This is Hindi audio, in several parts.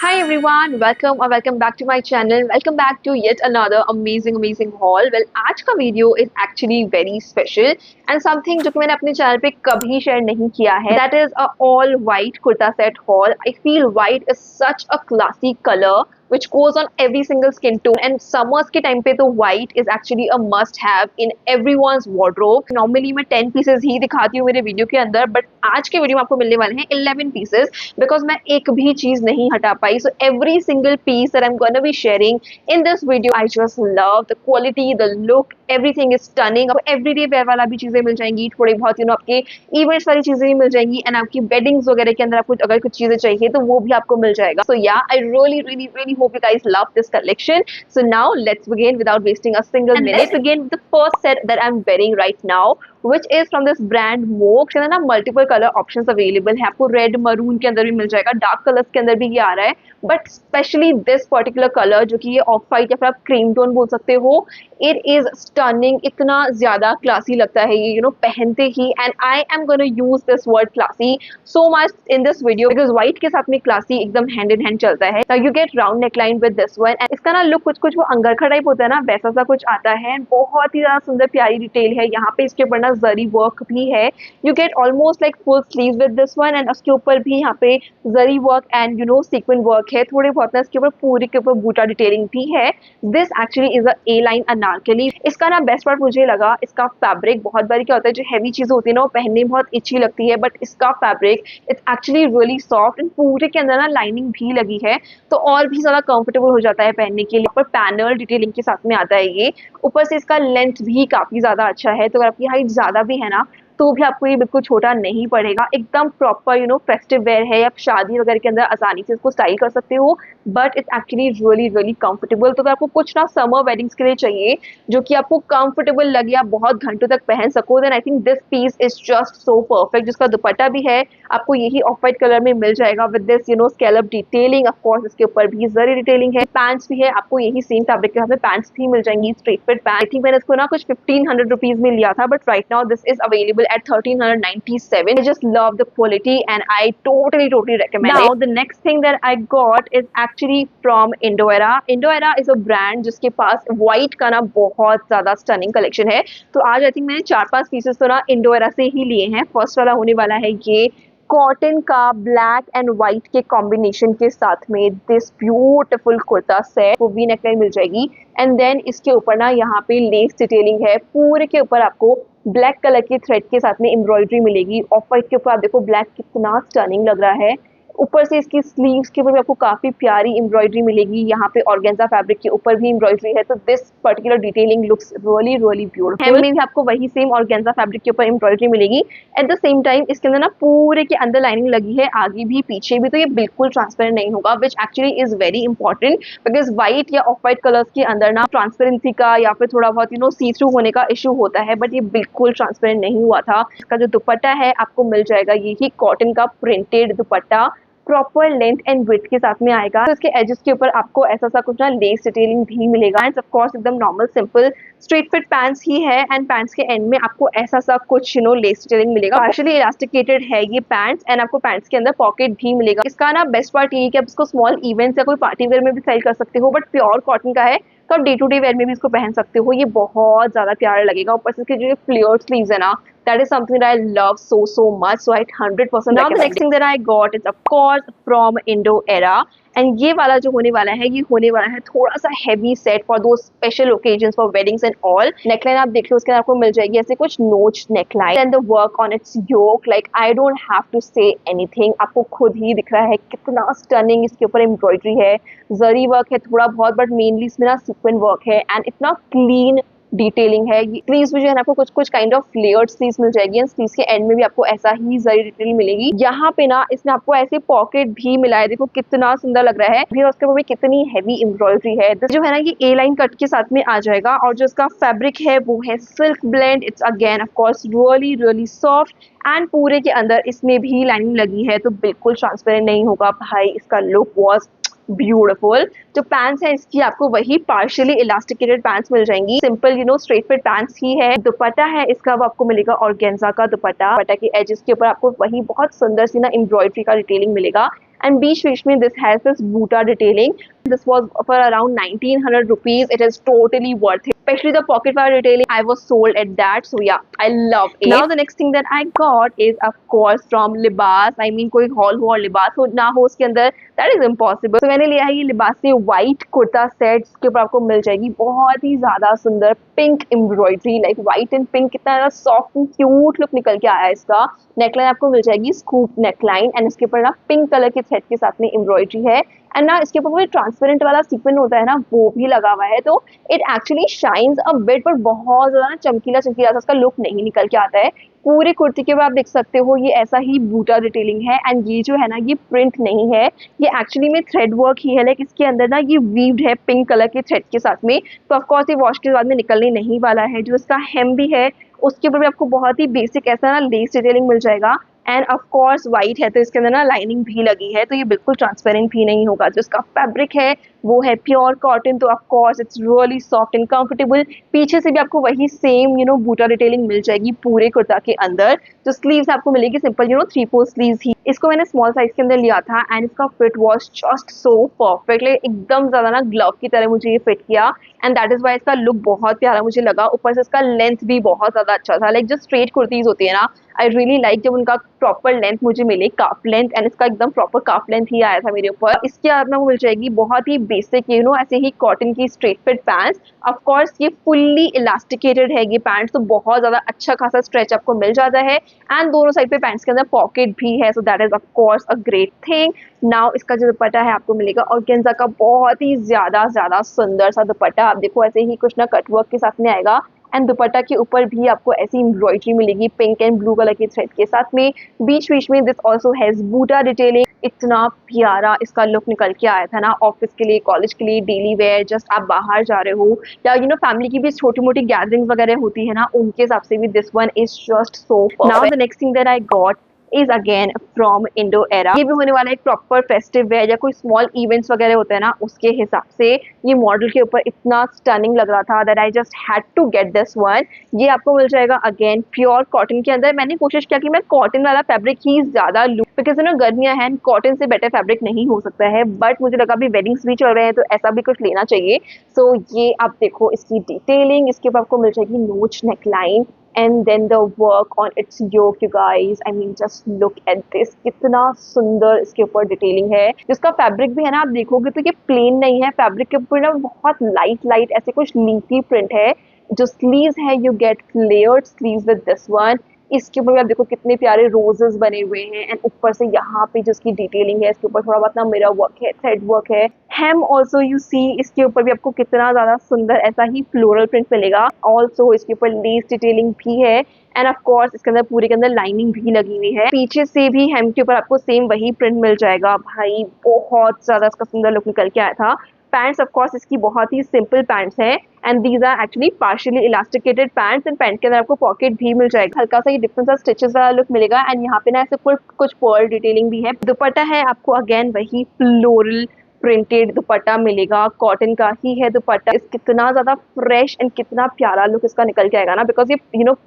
Hi everyone, welcome back to my channel. Welcome back to yet another amazing haul. Well, आज का video is actually very special and something जो कि मैंने अपने चैनल पे कभी शेयर नहीं किया है. That is a all white kurta set haul. I feel white is such a classy color which goes on every single skin tone and summers के time पे तो white is actually a must have in everyone's wardrobe. Normally मैं 10 pieces ही दिखाती हूँ मेरे वीडियो के अंदर, but आज के वीडियो में आपको मिलने वाले हैं 11 pieces because मैं एक भी चीज नहीं हटा पाई. So every single piece that I'm gonna be sharing in this video, I just love the quality, the look, everything is stunning. आपको everyday wear वाला भी चीजें मिल जाएंगी, थोड़ी बहुत आपके इवेंट्स वाली चीजें भी मिल जाएंगी एंड आपकी वेडिंग्स वगैरह के अंदर आपको अगर कुछ चीजें चाहिए तो वो भी आपको मिल जाएगा. So yeah, I really hope you guys love this collection. So now let's begin without wasting a single minute. Let's begin with the first set that I'm wearing right now, which is from this brand Moog. इसके अंदर ना मल्टीपल कलर ऑप्शंस अवेलेबल है. आपको रेड मरून के अंदर भी मिल जाएगा, डार्क कलर्स के अंदर भी ये आ रहा है, but specially this particular colour जो कि ये ऑफ वाइट या फिर आप क्रीम टोन बोल सकते हो, इट इज स्टनिंग. इतना ज्यादा क्लासी लगता है ये पहनते ही. And I am gonna use this word classy so much in this video because white के साथ में क्लासी एकदम हैंड इन हैंड चलता है. You get round neckline with this one and इसका ना लुक कुछ वो अंगरखा टाइप होता है ना, वैसा सा कुछ आता है. बहुत ही ज्यादा सुंदर प्यारी डिटेल है यहाँ पे. इसके ऊपर ना जरी वर्क भी है. You get almost like full sleeve with this one and उसके ऊपर भी यहाँ पे जरी वर्क एंड सीक्वेंट वर्क है. थोड़े बहुत ना इसके ऊपर पूरे के ऊपर बूटा डिटेलिंग भी है. This actually is a A line Anarkali. इसका ना बेस्ट पार्ट मुझे लगा इसका फैब्रिक. बहुत बार क्या होता है जो हैवी चीजें होती है ना वो पहनने में बहुत इची लगती है, बट इसका fabric it's actually really soft and पूरे के अंदर ना लाइनिंग भी लगी है तो और भी ज्यादा कंफर्टेबल हो जाता है पहनने के लिए. ऊपर पैनल डिटेलिंग के साथ में आता है ये. ऊपर से इसका लेंथ भी काफी ज्यादा अच्छा है, तो अगर आपकी हाइट ज्यादा भी है ना तो भी आपको ये बिल्कुल छोटा नहीं पड़ेगा. एकदम प्रॉपर फेस्टिव वेयर है. आप शादी वगैरह के अंदर आसानी से इसको स्टाइल कर सकते हो, but it's actually really comfortable. तो अगर आपको कुछ ना समर वेडिंग्स के लिए चाहिए जो कि आपको कंफर्टेबल लगे, आप बहुत घंटों तक पहन सको, then I think this piece is just so perfect. जिसका दुपट्टा भी है आपको यही ऑफ वाइट कलर में मिल जाएगा with this scallop detailing. Of course इसके ऊपर भी जरी डिटेलिंग है. पैंट्स भी है आपको यही सेम फैब्रिक के साथ में पैंट्स भी मिल जाएंगी, straight fit pant. I think मैंने इसको ना कुछ 1500 रुपीज में लिया था, but right now this is available at 1397. I just love the quality and I totally recommend it. Now the next thing that I got is actually from Indoera. Indoera is a brand जिसके पास white का ना बहुत ज्यादा stunning collection है. तो आज I think मैंने 4-5 pieces तो ना Indoera से ही लिए हैं. फर्स्ट वाला होने वाला है ये कॉटन का ब्लैक एंड व्हाइट के कॉम्बिनेशन के साथ में दिस ब्यूटीफुल कुर्ता सेट. वो वी नेकलाइन मिल जाएगी एंड देन इसके ऊपर ना यहाँ पे लेस डिटेलिंग है. पूरे के ऊपर आपको ब्लैक कलर के थ्रेड के साथ में एम्ब्रॉयडरी मिलेगी. ऑफ वाइट के ऊपर आप देखो ब्लैक कितना स्टनिंग लग रहा है. ऊपर से इसकी स्लीव्स के ऊपर भी आपको काफी प्यारी एम्ब्रॉयडरी मिलेगी. यहाँ पे ऑर्गेन्जा फैब्रिक के ऊपर भी एम्ब्रॉयडरी है, तो this particular detailing looks really beautiful. Hem में भी आपको वही सेम ऑर्गेन्जा फैब्रिक के ऊपर एम्ब्रॉयडरी मिलेगी. एट द सेम टाइम इसके अंदर ना पूरे के अंदर लाइनिंग लगी है, आगे भी पीछे भी, तो ये बिल्कुल ट्रांसपेरेंट नहीं होगा, which actually is very important because white या ऑफ वाइट कलर्स के अंदर ना ट्रांसपेरेंसी का या फिर थोड़ा बहुत सी थ्रू होने का इशू होता है, बट ये बिल्कुल ट्रांसपेरेंट नहीं हुआ था. इसका जो दुपट्टा है आपको मिल जाएगा यही कॉटन का printed dupatta, proper length and width के साथ में आएगा. तो इसके एजेस के ऊपर आपको ऐसा सा कुछ ना लेस डिटेलिंग भी मिलेगा. एंड ऑफ कोर्स एकदम normal simple straight fit pants ही है एंड पैंट्स के एंड में आपको ऐसा सा कुछ लेस डिटेलिंग मिलेगा. पार्शियली इलास्टिकेटेड है ये पैंट्स एंड आपको पैंट्स के अंदर पॉकेट भी मिलेगा. इसका ना बेस्ट पार्ट ये है कि आप इसको स्मॉल इवेंट्स या कोई पार्टी वेयर में भी स्टाइल कर सकते हो, बट प्योर कॉटन का है तो आप डे टू डे वेयर में भी इसको पहन सकते हो. ये बहुत ज्यादा प्यारा लगेगा. ऊपर से इसके जो फ्लेयर्ड स्लीव्स है ना, that is something that I love so much, so I 100% now the next thing that I got is of course from Indoera. And ये वाला जो होने वाला है ये होने वाला है थोड़ा सा हैवी सेट फॉर दो special occasions for weddings and all. Neckline आप देख लो उसके अंदर आपको मिल जाएगी ऐसे कुछ notch neckline and the work on its yoke. Like I don't have to say anything, आपको खुद ही दिख रहा है कितना स्टनिंग इसके ऊपर एम्ब्रॉयडरी है, जरी वर्क है थोड़ा बहुत, बट मेनली इसमें ना सीक्वेंट वर्क है एंड इतना क्लीन डिटेलिंग है. स्लीव्स में जो है ना आपको कुछ काइंड ऑफ फ्लेयर्ड स्लीव्स मिल जाएगी एंड स्लीव्स के एंड में भी आपको ऐसा ही जरी डिटेल मिलेगी. यहाँ पे ना इसमें आपको ऐसे पॉकेट भी मिला है, देखो कितना सुंदर लग रहा है. भी उसके ऊपर भी कितनी हैवी एम्ब्रॉयडरी है. जो है ना ये ए लाइन कट के साथ में आ जाएगा और जो इसका फैब्रिक है वो है silk blend. It's again of course really soft and पूरे के अंदर इसमें भी लाइनिंग लगी है, तो बिल्कुल ट्रांसपेरेंट नहीं होगा. भाई इसका लुक वॉज ब्यूटीफुल. जो पैंट्स है इसकी आपको वही पार्शियली इलास्टिकेटेड पैंट्स मिल जाएंगी. सिंपल स्ट्रेट फिट पैंट्स ही है. दुपट्टा है इसका वो आपको मिलेगा ऑर्गेन्जा का दुपट्टा. दुपट्टा के एजेस के ऊपर आपको वही बहुत सुंदर सी ना एम्ब्रॉयडरी का डिटेलिंग मिलेगा and बीच बीच में this has this boota detailing. This was for around 1900 rupees. It is totally worth it. Especially the pocket wire detailing, I was sold at that. So yeah, I love it. Now the next thing that I got is of course from Libas. I mean कोई हॉल हो और लिबास हो ना हो उसके अंदर, that is impossible. So मैंने लिया है ये लिबास से white कुर्ता सेट, के ऊपर आपको मिल जाएगी बहुत ही ज्यादा सुंदर pink embroidery, like white and pink, कितना ज्यादा सॉफ्ट एंड क्यूट लुक निकल के आया है इसका। नेकलाइन आपको मिल जाएगी स्कूप नेकलाइन एंड इसके ऊपर ना पिंक कलर के थ्रेड के साथ में एम्ब्रॉयडरी है एंड ना इसके ऊपर वो ट्रांसपेरेंट वाला सीक्वेंस होता है ना वो भी लगा हुआ है, तो it actually shines a bit, पर बहुत ज्यादा ना चमकीला चमकीला सा इसका लुक नहीं निकल के आता है। पूरे कुर्ती के ऊपर आप देख सकते हो ये ऐसा ही बूटा डिटेलिंग है एंड ये जो है ना ये प्रिंट नहीं है, ये एक्चुअली में थ्रेड वर्क ही है। लाइक इसके अंदर ना ये वीव्ड है पिंक कलर के थ्रेड के साथ में, तो ऑफकोर्स ये वॉश के बाद में निकलने नहीं वाला है। जो इसका हेम भी है उसके ऊपर भी आपको बहुत ही बेसिक ऐसा ना लेस डिटेलिंग मिल जाएगा एंड ऑफ कोर्स व्हाइट है तो इसके अंदर ना लाइनिंग भी लगी है, तो ये बिल्कुल ट्रांसपेरेंट भी नहीं होगा। जो इसका फैब्रिक है वो है प्योर कॉटन, तो of course it's really soft and comfortable. पीछे से भी आपको वही सेम बूटा डिटेलिंग मिल जाएगी पूरे कुर्ता के अंदर। जो स्लीव्स आपको मिलेगी सिंपल 3/4 स्लीव्स ही। इसको मैंने स्मॉल साइज के अंदर लिया था एंड इसका fit was just so perfect, like एकदम ज्यादा ना ग्लव की तरह मुझे ये फिट किया एंड दैट इज वाई इसका लुक बहुत प्यारा मुझे लगा। ऊपर से इसका लेंथ भी बहुत ज्यादा अच्छा था। लाइक जो स्ट्रेट कुर्तीज होती है ना, आई रियली लाइक जब उनका प्रॉपर लेंथ मुझे मिले, काफ लेंथ, एंड इसका एकदम प्रॉपर काफ लेंथ ही आया था मेरे ऊपर। इसके बाद में वो मिल जाएगी बहुत ही बेसिक ऐसे ही कॉटन की straight fit pants. Of course ये फुल्ली इलास्टिकेटेड है ये पैंट्स, तो बहुत ज्यादा अच्छा खासा स्ट्रेच आपको मिल जाता है एंड दोनों साइड पे पैंट्स के अंदर पॉकेट भी है, so that is of course a great thing. Now इसका जो दुपट्टा है आपको मिलेगा ऑर्गेन्जा का बहुत ही ज्यादा सुंदर सा दुपट्टा। आप देखो ऐसे ही कुछ ना कटवर्क के साथ में आएगा एंड दुपट्टा के ऊपर भी आपको ऐसी एम्ब्रॉयडरी मिलेगी पिंक एंड ब्लू कलर के थ्रेड के साथ में। बीच बीच में this also has buta detailing. इतना प्यारा इसका लुक निकल के आया था ना, ऑफिस के लिए, कॉलेज के लिए, डेली वेयर, जस्ट आप बाहर जा रहे हो या फैमिली की भी छोटी मोटी गैदरिंग्स वगैरह होती है ना, उनके हिसाब से भी this one is just so perfect. Now the next thing that I got is again from Indo era. ये भी होने वाला है एक प्रॉपर फेस्टिव वेयर या कोई स्मॉल इवेंट्स वगैरह होते हैं ना, उसके हिसाब से ये मॉडल के ऊपर इतना स्टनिंग लग रहा था that I just had to get this one. ये आपको मिल जाएगा अगेन प्योर कॉटन के अंदर। मैंने कोशिश किया कि मैं कॉटन वाला फैब्रिक ही ज्यादा लूं बिकॉज गर्मियां हैं, कॉटन से बेटर फैब्रिक नहीं हो सकता है, बट मुझे लगा अभी वेडिंग्स भी चल रहे हैं तो ऐसा भी कुछ लेना चाहिए। सो ये आप देखो इसकी डिटेलिंग, इसके ऊपर आपको मिल जाएगी नोच neckline and then the work on its yoke, you guys, I mean just look at this, कितना सुंदर इसके ऊपर डिटेलिंग है। जिसका फैब्रिक भी है ना, आप देखोगे तो ये प्लेन नहीं है, फैब्रिक के ऊपर ना बहुत लाइट ऐसे कुछ लीफी प्रिंट है। जो स्लीव्स है you get layered sleeves with this one. इसके ऊपर भी आप देखो कितने प्यारे रोजेस बने हुए हैं एंड ऊपर से यहाँ पे जिसकी डिटेलिंग है इसके ऊपर थोड़ा बहुत ना मिरर वर्क है, थ्रेड वर्क है। हेम ऑल्सो यू सी, इसके ऊपर भी आपको कितना ज्यादा सुंदर ऐसा ही फ्लोरल प्रिंट मिलेगा। ऑल्सो इसके ऊपर लेस डिटेलिंग भी है एंड ऑफ कोर्स इसके अंदर पूरे के अंदर लाइनिंग भी लगी हुई है। पीछे से भी हेम के ऊपर आपको सेम वही प्रिंट मिल जाएगा। भाई बहुत ज्यादा इसका सुंदर लुक निकल के आया था। पैंट्स ऑफ कोर्स इसकी बहुत ही सिंपल पैंट्स हैं and these are actually partially elasticated pants and pant के अंदर आपको पॉकेट भी मिल जाएगा। हल्का सा ये डिफरेंट सा स्टिचेस वाला लुक मिलेगा एंड यहाँ पे ना ऐसे कुछ पर्ल डिटेलिंग भी है। दुपट्टा है आपको अगेन वही फ्लोरल प्रिंटेड दुपट्टा मिलेगा, कॉटन का ही है दुपट्टा। कितना ज्यादा फ्रेश एंड कितना प्यारा लुक इसका निकल के आएगा ना, बिकॉज ये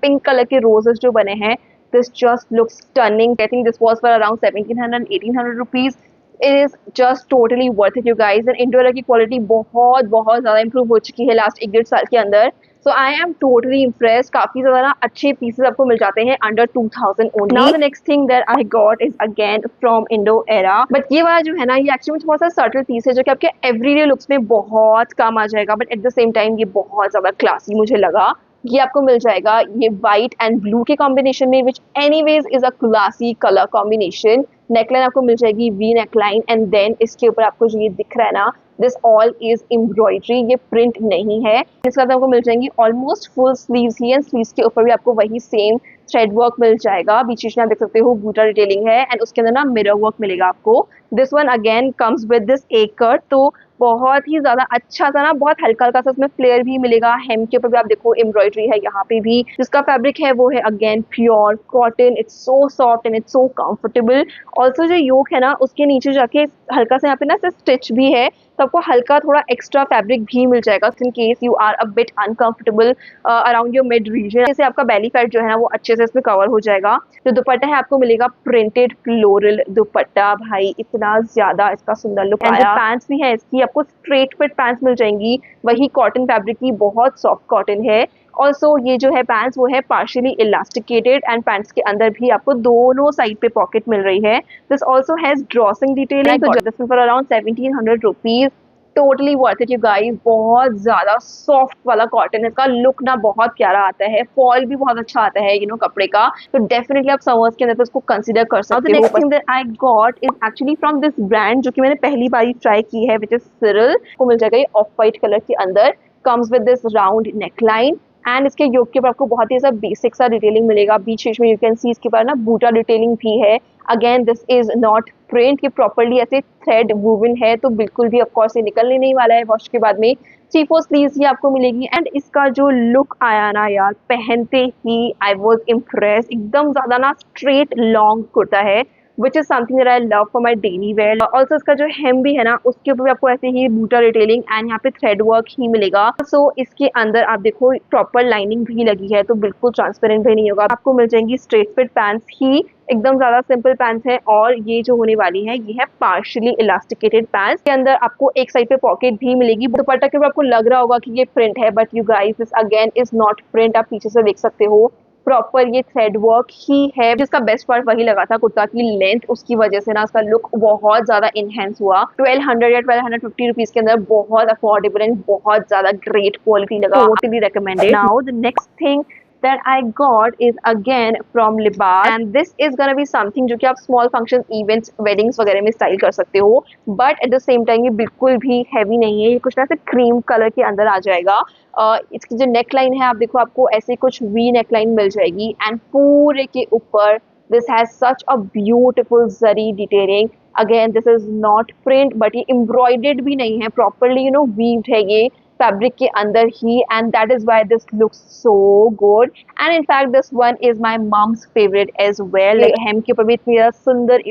पिंक कलर के रोजेस जो बने हैं, this just look stunning. I think this was for around 1700-1800 rupees. It is just totally worth it you guys and Indo era की क्वालिटी बहुत ज्यादा इंप्रूव हो चुकी है लास्ट 1-1.5 साल के अंदर। सो आई एम टोटली इम्प्रेस्ड। काफी ज्यादा ना अच्छे पीसेस आपको मिल जाते हैं under 2000 only. Now the next thing that I got is again from Indo era, but ये वाला जो है ना ये एक्चुअली थोड़ा सा सटल पीस है जो कि आपके एवरीडे लुक्स में बहुत काम आ जाएगा, but at the same time ये बहुत ज्यादा क्लासी मुझे लगा। ये आपको मिल जाएगा ये व्हाइट एंड ब्लू के कॉम्बिनेशन में, which anyways is a classy colour combination. Neckline आपको मिल जाएगी वी नेकलाइन एंड देन इसके ऊपर आपको जो ये दिख रहा है ना, दिस ऑल इज एम्ब्रॉयडरी, ये प्रिंट नहीं है। इसके बाद आपको मिल जाएंगी almost full sleeves he and sleeves के ऊपर भी आपको वही सेम थ्रेड वर्क मिल जाएगा। बीच बीच में आप देख सकते हो बूटा डिटेलिंग है एंड उसके अंदर ना मिरर वर्क मिलेगा आपको। This one again comes with this एक कट, तो बहुत ही ज्यादा अच्छा सा ना, बहुत हल्का हल्का सा इसमें फ्लेयर भी मिलेगा। हेम के ऊपर भी आप देखो एम्ब्रॉयडरी है यहाँ पे भी। जिसका फैब्रिक है वो है again pure cotton. It's so soft and it's so comfortable. Also जो योक है ना उसके नीचे जाके हल्का सा यहाँ पे ना स्टिच भी है, तो आपको हल्का थोड़ा एक्स्ट्रा फैब्रिक भी मिल जाएगा in case you are a bit uncomfortable around your mid region. जैसे आपका बेली फैट जो है ना वो अच्छे से इसमें कवर हो जाएगा। जो दुपट्टा है आपको मिलेगा प्रिंटेड फ्लोरल दुपट्टा, भाई इतना ज्यादा इसका सुंदर लुक आया। पैंट्स भी है इसकी आपको स्ट्रेट फिट पैंट्स मिल जाएंगी, वही कॉटन फैब्रिक की, बहुत सॉफ्ट कॉटन है। ऑल्सो ये जो है पैंट्स वो है पार्शियली इलास्टिकेटेड एंड पैंट्स के अंदर भी आपको दोनों साइड पे पॉकेट मिल रही है। This also has drawstring detailing for around 1700 rupees. Totally worth it you guys, बहुत ज्यादा सॉफ्ट वाला कॉटन है, इसका लुक ना बहुत प्यारा आता है, फॉल भी बहुत अच्छा आता है कपड़े का, तो डेफिनेटली आप समर्स के अंदर इसको कंसीडर कर सकते हो। Next thing that I got is actually from this brand, जो कि मैंने पहली बार ट्राई की है, विच इज सिरिल। को मिल जाएगा ये ऑफ व्हाइट कलर के अंदर, comes with this round neckline and इसके योक के ऊपर आपको बहुत ही ऐसा बेसिक सा डिटेलिंग मिलेगा। बीच बीच में यू कैन सी इसके ऊपर ना बूटा डिटेलिंग भी है। Again this is not print, कि प्रॉपरली ऐसे थ्रेड वूवन है, तो बिल्कुल भी ऑफकोर्स ये निकलने नहीं वाला है वॉश के बाद में। 3/4 स्लीव्स ही आपको मिलेगी एंड इसका जो लुक आया ना यार, पहनते ही आई वॉज इम्प्रेस। एकदम ज्यादा ना स्ट्रेट लॉन्ग कुर्ता है, which is something that I love for my daily wear. Also इसका जो hem भी है ना उसके ऊपर भी आपको ऐसे ही बूटा डिटेलिंग एंड यहाँ पे थ्रेड वर्क ही मिलेगा। सो इसके अंदर आप देखो प्रॉपर लाइनिंग भी लगी है, तो बिल्कुल ट्रांसपेरेंट भी नहीं होगा। आपको मिल जाएंगी स्ट्रेट फिट पैंट्स ही, एकदम ज्यादा सिंपल पैंट्स है, और ये जो होने वाली है ये है पार्शियली इलास्टिकेटेड पैंट्स। के अंदर आपको एक साइड पे पॉकेट भी मिलेगी। दुपट्टा के ऊपर आपको लग रहा होगा कि ये प्रिंट है, but you guys this again is not print. आप पीछे से देख सकते हो प्रॉपर ये थ्रेड वर्क ही है। जिसका बेस्ट पार्ट वही लगा था, कुर्ता की लेंथ, उसकी वजह से ना उसका लुक बहुत ज्यादा इनहेंस हुआ। 1200 या 1250 रुपीज के अंदर बहुत अफोर्डेबल एंड बहुत ज्यादा ग्रेट क्वालिटी लगा, totally recommended. Now the next thing that I got is again from Libas, and this is gonna be something जो कि आप small functions, events, weddings वगैरह में स्टाइल कर सकते हो, but at the same time ये बिल्कुल भी हैवी नहीं है। ये कुछ ना से क्रीम कलर के अंदर आ जाएगा। इसकी जो नेक लाइन है आप देखो, आपको ऐसे कुछ वी नेक लाइन मिल जाएगी एंड पूरे के ऊपर this has such a beautiful zari detailing. Again this is not print, but ये embroidered भी नहीं है, properly weaved है ये फैब्रिक के अंदर ही, and that is why this looks so good. And in fact this one is my mom's favourite as well. Hem के ऊपर भी इतनी सुंदर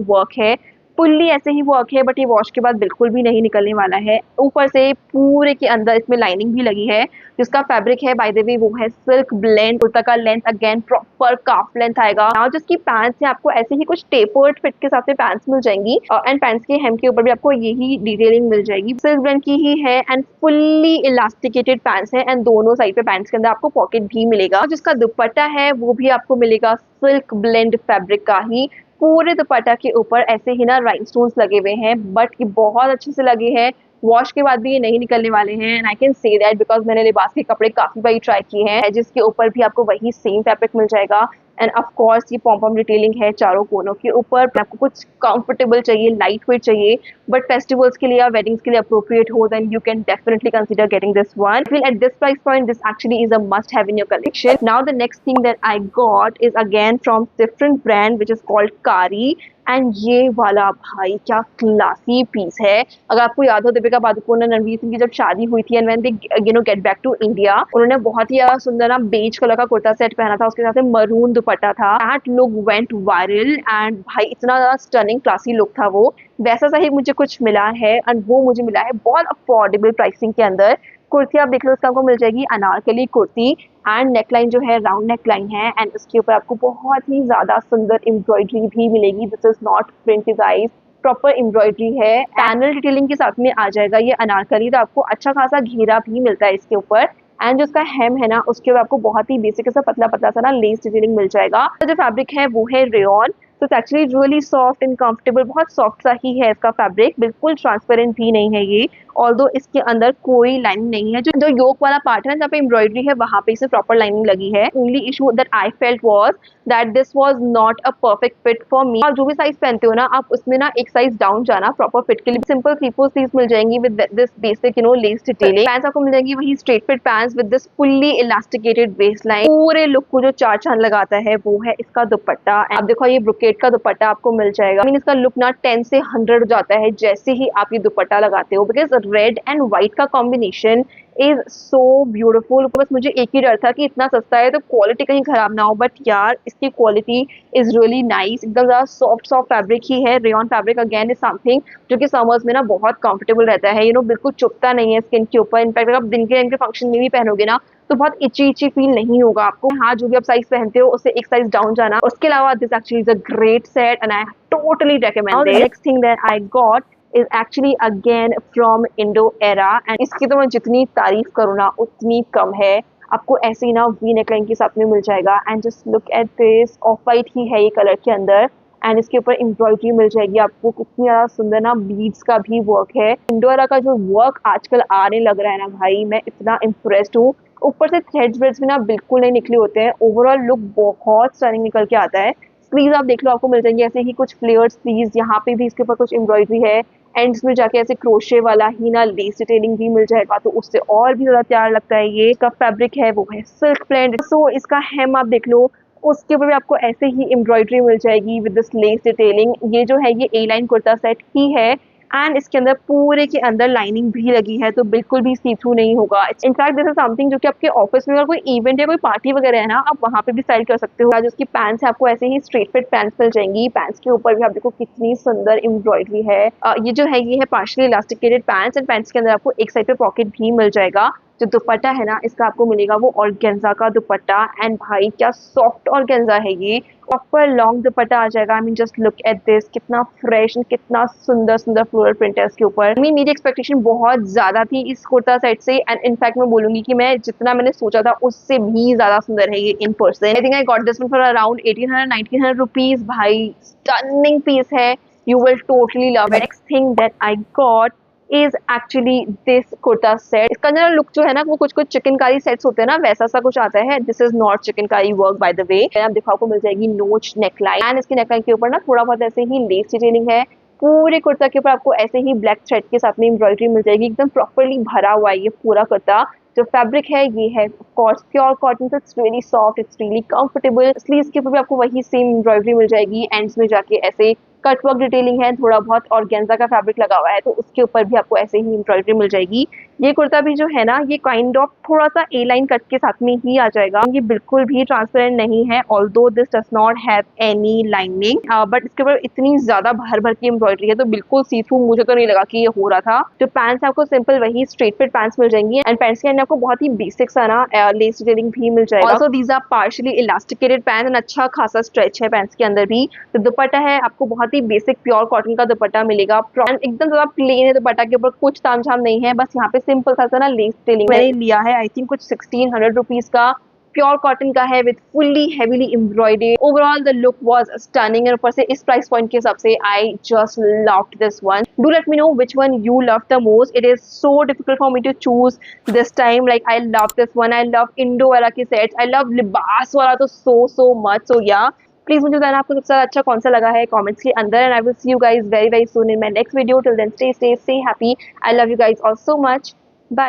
वर्क है, फुल्ली ऐसे ही वर्क है, बट ये वॉश के बाद बिल्कुल भी नहीं निकलने वाला है। ऊपर से पूरे के अंदर इसमें लाइनिंग भी लगी है, जिसका फैब्रिक है बाय द वे वो है सिल्क ब्लेंड। कुर्ता का length again proper calf length आएगा। नाउ जिसकी पैंट्स है आपको ऐसे ही कुछ टेपर्ड फिट के साथ में पैंट्स मिल जाएंगी, एंड पैंट्स के हेम के ऊपर भी आपको यही डिटेलिंग मिल जाएगी। सिल्क ब्लेंड की ही है एंड फुल्ली इलास्टिकेटेड पैंट्स है, एंड दोनों साइड पे पैंट्स के अंदर आपको पॉकेट भी मिलेगा। जिसका दुपट्टा है वो भी आपको मिलेगा सिल्क ब्लेंड फैब्रिक का ही। पूरे दुपट्टा के ऊपर ऐसे ही ना राइनस्टोन्स लगे हुए हैं, बट ये बहुत अच्छे से लगे हैं, वॉश के बाद भी ये नहीं निकलने वाले हैं। And I can say that because मैंने लिबास के कपड़े काफी बार ट्राई किए हैं, जिसके ऊपर भी आपको वही सेम फैब्रिक मिल जाएगा। एंड ऑफ कोर्स ये पॉम पॉम डिटेलिंग है चारों कोनों के ऊपर। आपको कुछ कंफर्टेबल चाहिए, लाइट वेट चाहिए, बट फेस्टिवल्स के लिए या वेडिंग्स के लिए अप्रोप्रिएट हो, then you can definitely consider getting this one. Feel at this price point this actually is a must have in your collection. Now the next thing that I got is again from different brand which is called Kaari, and ये वाला भाई क्या क्लासी पीस है। अगर आपको याद हो दीपिका पादुकोण और रणवीर सिंह की जब शादी हुई थी and when they get back to India, उन्होंने बहुत ही सुंदर ना बेज कलर का कुर्ता सेट पहना था, उसके साथ मरून दुपट्टा था। That look went viral and भाई इतना ज्यादा स्टनिंग क्लासी लुक था वो। वैसा सा ही मुझे कुछ मिला है, एंड वो मुझे मिला है बहुत अफोर्डेबल प्राइसिंग के अंदर। कुर्ती आप देख लो, उसका आपको मिल जाएगी अनारकली कुर्ती, एंड नेकलाइन जो है राउंड नेकलाइन है, एंड उसके ऊपर आपको बहुत ही ज्यादा सुंदर एम्ब्रॉयडरी भी मिलेगी। This is not print guys, proper embroidery है। पैनल डिटेलिंग के साथ में आ जाएगा ये अनारकली, तो आपको अच्छा खासा घेरा भी मिलता है इसके ऊपर। एंड जो उसका हेम है ना उसके ऊपर आपको बहुत ही बेसिक सा पतला पतला सा ना लेस डिटेलिंग मिल जाएगा। तो जो फैब्रिक है वो है रेयॉन, तो it's actually really soft and comfortable, बहुत सॉफ्ट सा ही है इसका फैब्रिक, बिल्कुल ट्रांसपेरेंट भी नहीं है ये। ऑल्दो इसके अंदर कोई लाइनिंग नहीं है, जो योक वाला पार्ट है जहाँ पे एम्ब्रॉयडरी है वहां पे इसे प्रॉपर लाइनिंग लगी है। Only issue that I felt was that this was not a perfect fit for me. आप जो भी साइज पहनते हो ना, आप उसमें ना एक साइज डाउन जाना प्रॉपर फिट के लिए। सिंपल 3/4 स्लीव्स मिल जाएंगी with this basic less detailing. Pants आपको मिल जाएंगी वही straight fit pants with this fully elasticated waste line. पूरे लुक को जो चार चांद लगाता है वो है इसका दुपट्टा। आप देखो ये ब्रोकेट का दुपट्टा आपको मिल जाएगा। I mean, इसका लुक ना 10 से 100 हो जाता है जैसे ही आप ये दुपट्टा लगाते हो, बिकॉज रेड एंड व्हाइट का कॉम्बिनेशन इज सो ब्यूटीफुल। बस मुझे एक ही डर था कि इतना सस्ता है तो क्वालिटी कहीं खराब ना हो, बट यार इसकी क्वालिटी इज रियली नाइस। एकदम ज़्यादा सॉफ्ट सॉफ्ट फैब्रिक ही है। Rayon fabric again is something जो कि समर्स में ना बहुत कंफर्टेबल रहता है। बिल्कुल चुभता नहीं है स्किन के ऊपर। इनफैक्ट अगर आप दिन के टाइम के फंक्शन में भी पहनोगे ना तो बहुत इची इची फील नहीं होगा आपको। हाँ, जो भी आप साइज पहनते हो उससे एक साइज डाउन जाना। उसके अलावा this actually is a great set and I totally recommend this. Next thing that I got is actually again from Indo era and इसकी तो मैं जितनी तारीफ करूँ ना उतनी कम है। आपको ऐसे ही ना वी नेकलाइन के साथ में मिल जाएगा and just look at this. Off white ही है ये कलर के अंदर एंड इसके ऊपर एम्ब्रॉयडरी मिल जाएगी आपको। कितनी ज़्यादा सुंदर ना बीड्स का भी वर्क है। इंडो एरा का जो वर्क आजकल आने लग रहा है ना भाई, मैं इतना इम्प्रेस्ड हूँ। ऊपर से थ्रेड्स व्रेड्स भी ना बिल्कुल नहीं निकले होते हैं। ओवरऑल लुक बहुत स्टनिंग निकल के आता है। स्लीव्स आप देख लो, आपको मिल जाएंगे ऐसे ही कुछ फ्लेयर्ड स्लीव्स। यहाँ पे भी इसके ऊपर कुछ एम्ब्रॉयडरी है। एंड्स में जाके ऐसे क्रोशे वाला ही ना लेस डिटेलिंग भी मिल जाएगा, तो उससे और भी ज्यादा प्यार लगता है। ये का फैब्रिक है वो है सिल्क ब्लेंड। सो इसका हेम आप देख लो, उसके ऊपर भी आपको ऐसे ही एम्ब्रॉयडरी मिल जाएगी विद दिस लेस डिटेलिंग। ये जो है ये ए लाइन कुर्ता सेट ही है एंड इसके अंदर पूरे के अंदर लाइनिंग भी लगी है, तो बिल्कुल भी सी थ्रू नहीं होगा। इनफैक्ट दिस इज समथिंग जो कि आपके ऑफिस में अगर कोई इवेंट या कोई पार्टी वगैरह है ना, आप वहाँ पे भी स्टाइल कर सकते हो। जो उसकी पैंट्स है आपको ऐसे ही स्ट्रेट फिट पैंट्स मिल जाएंगी। पैंट्स के ऊपर भी आप देखो कितनी सुंदर एम्ब्रॉयडरी है। ये जो है ये है partially elasticated pants and pants के अंदर आपको एक साइड पे पॉकेट भी मिल जाएगा। जो दुपट्टा है ना इसका आपको मिलेगा वो ऑर्गेन्जा का दुपट्टा एंड भाई क्या सॉफ्ट ऑर्गेन्जा है ये। प्रॉपर लॉन्ग दुपट्टा आ जाएगा। I mean just look at this, कितना फ्रेश एंड कितना सुंदर सुंदर फ्लोरल प्रिंट है इसके ऊपर। मेरी एक्सपेक्टेशन बहुत ज्यादा थी इस कुर्ता सेट से एंड इनफैक्ट मैं बोलूंगी कि मैं जितना मैंने सोचा था उससे भी ज्यादा सुंदर है ये in person. I think I got this one for around 1800-1900 rupees. भाई स्टनिंग पीस है। You will totally love it. Next thing that I got is actually this kurta set. इसका अंदर लुक जो है ना वो कुछ कुछ चिकनकारी सेट्स होते हैं ना, वैसा सा कुछ आता है। This is not chikankari work by the way. आप दिखाओ को मिल जाएगी नोच नेकलाइन एंड इसकी नेकलाइन के ऊपर ना थोड़ा बहुत ऐसे ही लेस डिटेलिंग है। पूरे कुर्ता के ऊपर आपको ऐसे ही ब्लैक थ्रेड के साथ में एम्ब्रॉयडरी मिल जाएगी। एकदम प्रॉपरली भरा हुआ है ये पूरा कुर्ता। जो फैब्रिक है ये है of pure cotton, it's really soft, it's really comfortable. Sleeves के ऊपर भी आपको वही सेम एम्ब्रॉयडरी मिल जाएगी। एंड्स में जाके ऐसे कट वर्क डिटेलिंग है, थोड़ा बहुत ऑर्गेन्जा का फैब्रिक लगा हुआ है, तो उसके ऊपर भी आपको ऐसे ही एम्ब्रॉयडरी मिल जाएगी। ये कुर्ता भी जो है ना ये काइंड ऑफ थोड़ा सा ए लाइन कट के साथ में ही आ जाएगा। ये बिल्कुल भी ट्रांसपेरेंट नहीं है, although this does not have any lining, but इसके ऊपर इतनी ज्यादा भर भर की एम्ब्रॉयडरी है तो बिल्कुल सी थ्रू मुझे तो नहीं लगा कि ये हो रहा था। जो पैंट्स आपको सिंपल वही स्ट्रेट फिट पैंट्स मिल जाएंगी एंड पैंट्स के अंदर आपको बहुत ही बेसिक सा ना लेस डिटेलिंग भी मिल जाएगा। Also these are partially elasticated pants and अच्छा खासा स्ट्रेच है पैंट्स के अंदर भी। तो दुपट्टा है आपको बहुत ही बेसिक प्योर कॉटन का दुपट्टा मिलेगा। एकदम ज्यादा प्लेन है दुपट्टा के ऊपर, कुछ तामझाम नहीं है। बस यहाँ पे सिंपल सा ना लेस डिटेलिंग मैंने लिया है। आई थिंक कुछ 1600 रुपीज का प्योर कॉटन का है with fully heavily embroidered. Overall the look was stunning and ऊपर से इस प्राइस पॉइंट के हिसाब से I just loved this one. Do let me know which one you love the most. It is so difficult for me to choose this time. Like I love this one, I love Indo वाला के सेट्स, आई लव लिबास वाला तो सो मच। सो या प्लीज मुझे बताना आपको सबसे अच्छा कौन सा लगा है कमेंट्स के अंदर and I will see you guys very very soon in my next video. Till then stay happy. I love you guys all so much. Bye.